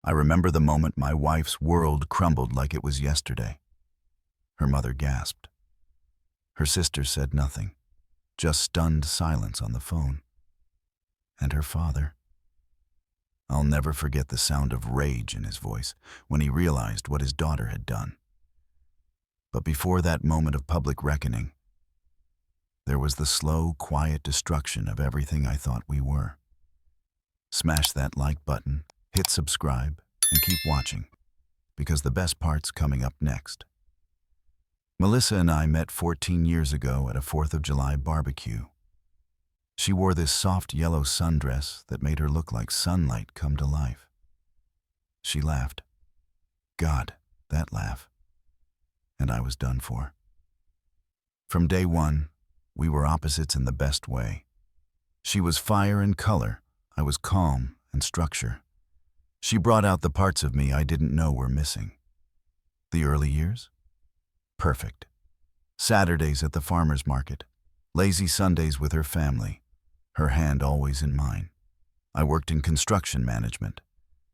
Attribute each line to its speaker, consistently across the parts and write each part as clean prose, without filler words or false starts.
Speaker 1: I remember the moment my wife's world crumbled like it was yesterday. Her mother gasped. Her sister said nothing, just stunned silence on the phone. And her father? I'll never forget the sound of rage in his voice when he realized what his daughter had done. But before that moment of public reckoning, there was the slow, quiet destruction of everything I thought we were. Smash that like button, hit subscribe, and keep watching, because the best part's coming up next. Melissa and I met 14 years ago at a 4th of July barbecue. She wore this soft yellow sundress that made her look like sunlight come to life. She laughed. God, that laugh. And I was done for. From day one, we were opposites in the best way. She was fire and color. I was calm and structure. She brought out the parts of me I didn't know were missing. The early years? Perfect. Saturdays at the farmer's market. Lazy Sundays with her family. Her hand always in mine. I worked in construction management.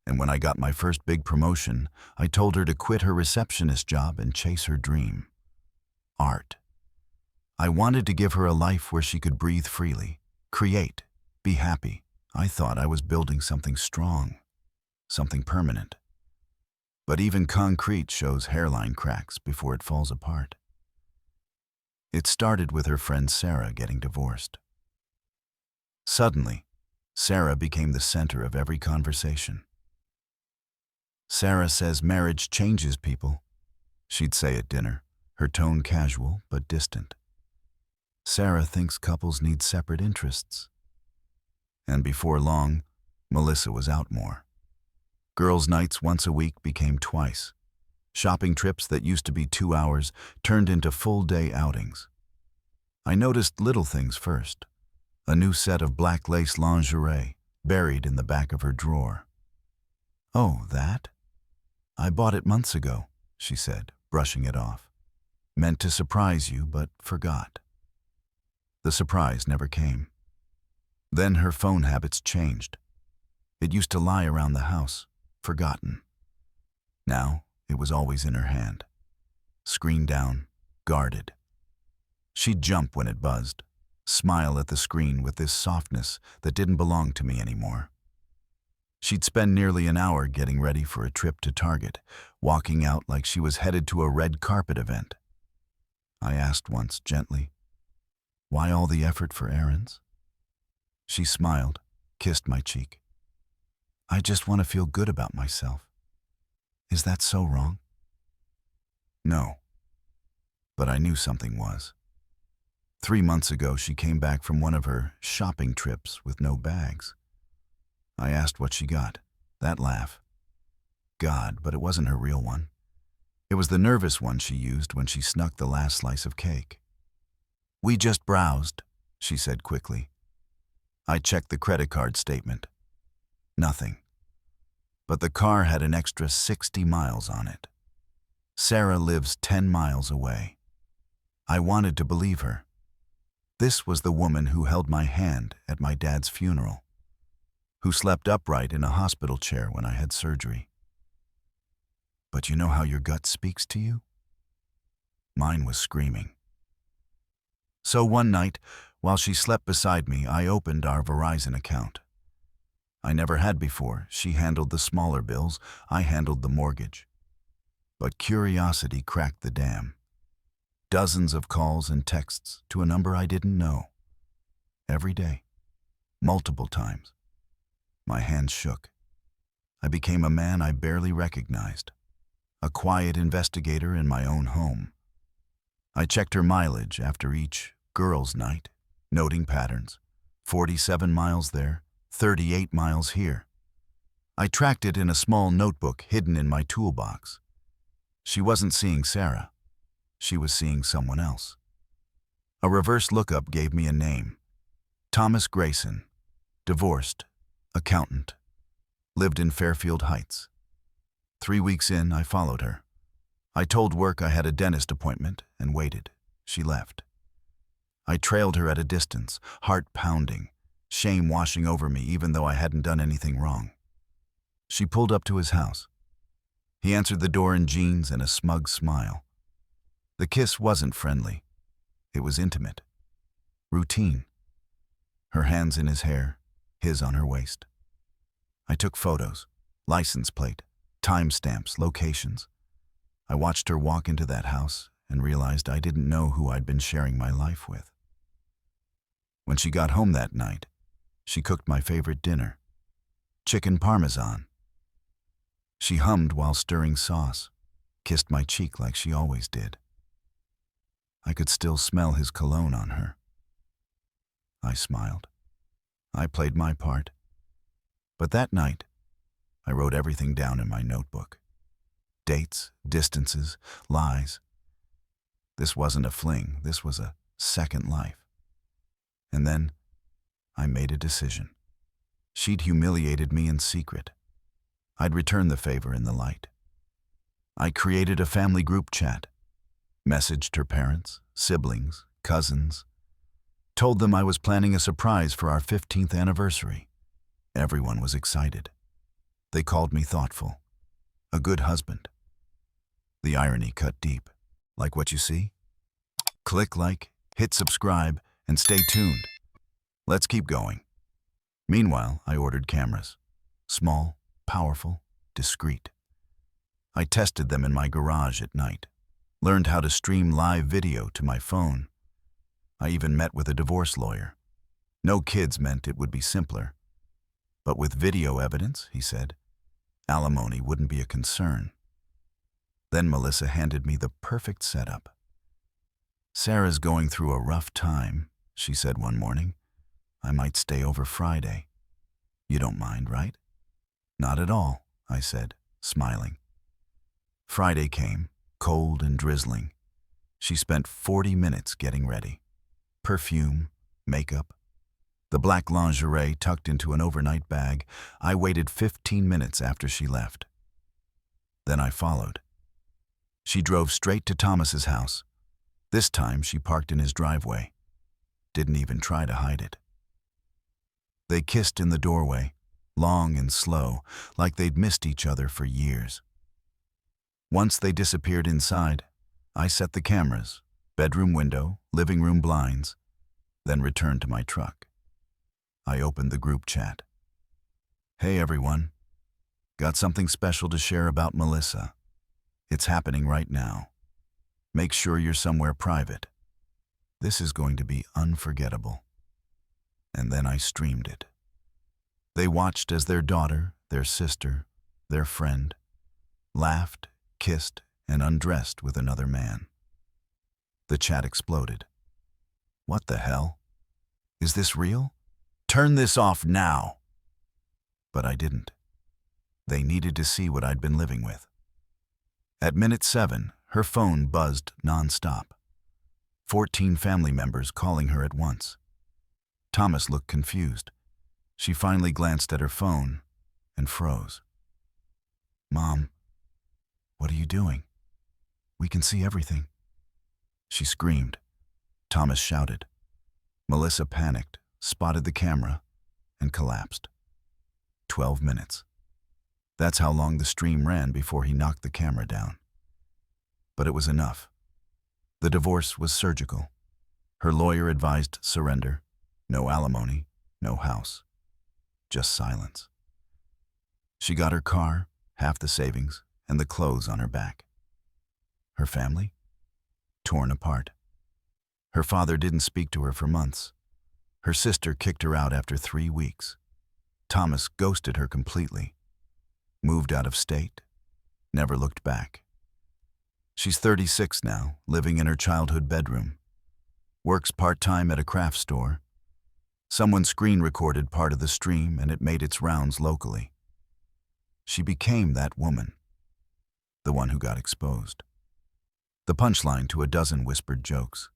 Speaker 1: And when I got my first big promotion, I told her to quit her receptionist job and chase her dream. Art. I wanted to give her a life where she could breathe freely, create, be happy. I thought I was building something strong, something permanent. But even concrete shows hairline cracks before it falls apart. It started with her friend Sarah getting divorced. Suddenly, Sarah became the center of every conversation. Sarah says marriage changes people, she'd say at dinner, her tone casual but distant. Sarah thinks couples need separate interests. And before long, Melissa was out more. Girls' nights once a week became twice. Shopping trips that used to be 2 hours turned into full-day outings. I noticed little things first. A new set of black lace lingerie buried in the back of her drawer. "Oh, that? I bought it months ago," she said, brushing it off. "Meant to surprise you, but forgot." The surprise never came. Then her phone habits changed. It used to lie around the house, forgotten. Now it was always in her hand. Screen down, guarded. She'd jump when it buzzed, smile at the screen with this softness that didn't belong to me anymore. She'd spend nearly an hour getting ready for a trip to Target, walking out like she was headed to a red carpet event. I asked once gently, "Why all the effort for errands?" She smiled, kissed my cheek. "I just want to feel good about myself. Is that so wrong?" No, but I knew something was. 3 months ago, she came back from one of her shopping trips with no bags. I asked what she got. That laugh. God, but it wasn't her real one. It was the nervous one she used when she snuck the last slice of cake. "We just browsed," she said quickly. I checked the credit card statement. Nothing. But the car had an extra 60 miles on it. Sarah lives 10 miles away. I wanted to believe her. This was the woman who held my hand at my dad's funeral, who slept upright in a hospital chair when I had surgery. But you know how your gut speaks to you? Mine was screaming. So one night, while she slept beside me, I opened our Verizon account. I never had before. She handled the smaller bills, I handled the mortgage. But curiosity cracked the dam. Dozens of calls and texts to a number I didn't know. Every day. Multiple times. My hands shook. I became a man I barely recognized. A quiet investigator in my own home. I checked her mileage after each girls' night, noting patterns. 47 miles there, 38 miles here. I tracked it in a small notebook hidden in my toolbox. She wasn't seeing Sarah. She was seeing someone else. A reverse lookup gave me a name. Thomas Grayson. Divorced. Accountant. Lived in Fairfield Heights. 3 weeks in, I followed her. I told work I had a dentist appointment and waited. She left. I trailed her at a distance, heart pounding, shame washing over me even though I hadn't done anything wrong. She pulled up to his house. He answered the door in jeans and a smug smile. The kiss wasn't friendly. It was intimate. Routine. Her hands in his hair, his on her waist. I took photos, license plate, timestamps, locations. I watched her walk into that house and realized I didn't know who I'd been sharing my life with. When she got home that night, she cooked my favorite dinner, chicken parmesan. She hummed while stirring sauce, kissed my cheek like she always did. I could still smell his cologne on her. I smiled. I played my part. But that night, I wrote everything down in my notebook. Dates, distances, lies. This wasn't a fling, this was a second life. And then, I made a decision. She'd humiliated me in secret. I'd return the favor in the light. I created a family group chat, messaged her parents, siblings, cousins, told them I was planning a surprise for our 15th anniversary. Everyone was excited. They called me thoughtful, a good husband. The irony cut deep. Like what you see? Click like, hit subscribe, and stay tuned. Let's keep going. Meanwhile, I ordered cameras. Small, powerful, discreet. I tested them in my garage at night, learned how to stream live video to my phone. I even met with a divorce lawyer. No kids meant it would be simpler. But with video evidence, he said, alimony wouldn't be a concern. Then Melissa handed me the perfect setup. Sarah's going through a rough time, she said one morning. I might stay over Friday. You don't mind, right? Not at all, I said, smiling. Friday came, cold and drizzling. She spent 40 minutes getting ready. Perfume, makeup, the black lingerie tucked into an overnight bag. I waited 15 minutes after she left. Then I followed. She drove straight to Thomas's house. This time she parked in his driveway. Didn't even try to hide it. They kissed in the doorway, long and slow, like they'd missed each other for years. Once they disappeared inside, I set the cameras, bedroom window, living room blinds, then returned to my truck. I opened the group chat. Hey everyone, got something special to share about Melissa. It's happening right now. Make sure you're somewhere private. This is going to be unforgettable. And then I streamed it. They watched as their daughter, their sister, their friend, laughed, kissed, and undressed with another man. The chat exploded. What the hell? Is this real? Turn this off now! But I didn't. They needed to see what I'd been living with. At minute 7, her phone buzzed nonstop. 14 family members calling her at once. Thomas looked confused. She finally glanced at her phone and froze. Mom, what are you doing? We can see everything. She screamed. Thomas shouted. Melissa panicked, spotted the camera, and collapsed. 12 minutes. That's how long the stream ran before he knocked the camera down. But it was enough. The divorce was surgical. Her lawyer advised surrender, no alimony, no house, just silence. She got her car, half the savings, and the clothes on her back. Her family? Torn apart. Her father didn't speak to her for months. Her sister kicked her out after 3 weeks. Thomas ghosted her completely. Moved out of state. Never looked back. She's 36 now, living in her childhood bedroom. Works part-time at a craft store. Someone screen-recorded part of the stream and it made its rounds locally. She became that woman. The one who got exposed. The punchline to a dozen whispered jokes.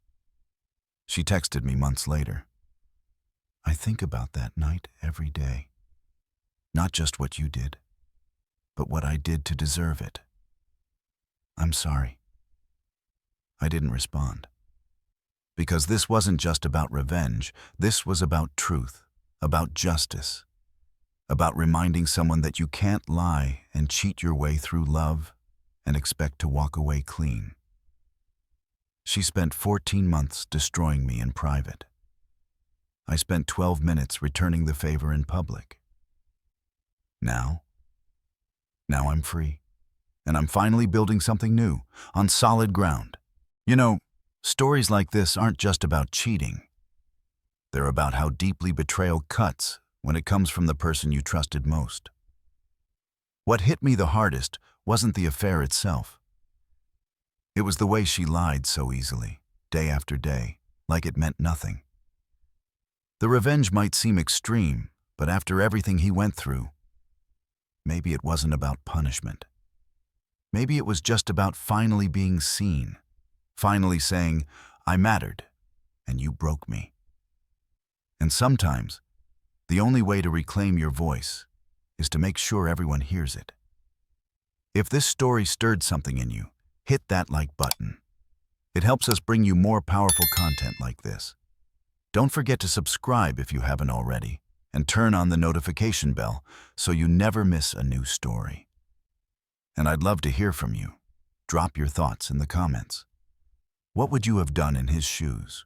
Speaker 1: She texted me months later. I think about that night every day. Not just what you did, but what I did to deserve it. I'm sorry. I didn't respond. Because this wasn't just about revenge, this was about truth, about justice, about reminding someone that you can't lie and cheat your way through love and expect to walk away clean. She spent 14 months destroying me in private. I spent 12 minutes returning the favor in public. Now I'm free, and I'm finally building something new, on solid ground. You know, stories like this aren't just about cheating. They're about how deeply betrayal cuts when it comes from the person you trusted most. What hit me the hardest wasn't the affair itself. It was the way she lied so easily, day after day, like it meant nothing. The revenge might seem extreme, but after everything he went through, maybe it wasn't about punishment. Maybe it was just about finally being seen, finally saying, "I mattered, and you broke me." And sometimes, the only way to reclaim your voice is to make sure everyone hears it. If this story stirred something in you, hit that like button. It helps us bring you more powerful content like this. Don't forget to subscribe if you haven't already, and turn on the notification bell so you never miss a new story. And I'd love to hear from you. Drop your thoughts in the comments. What would you have done in his shoes?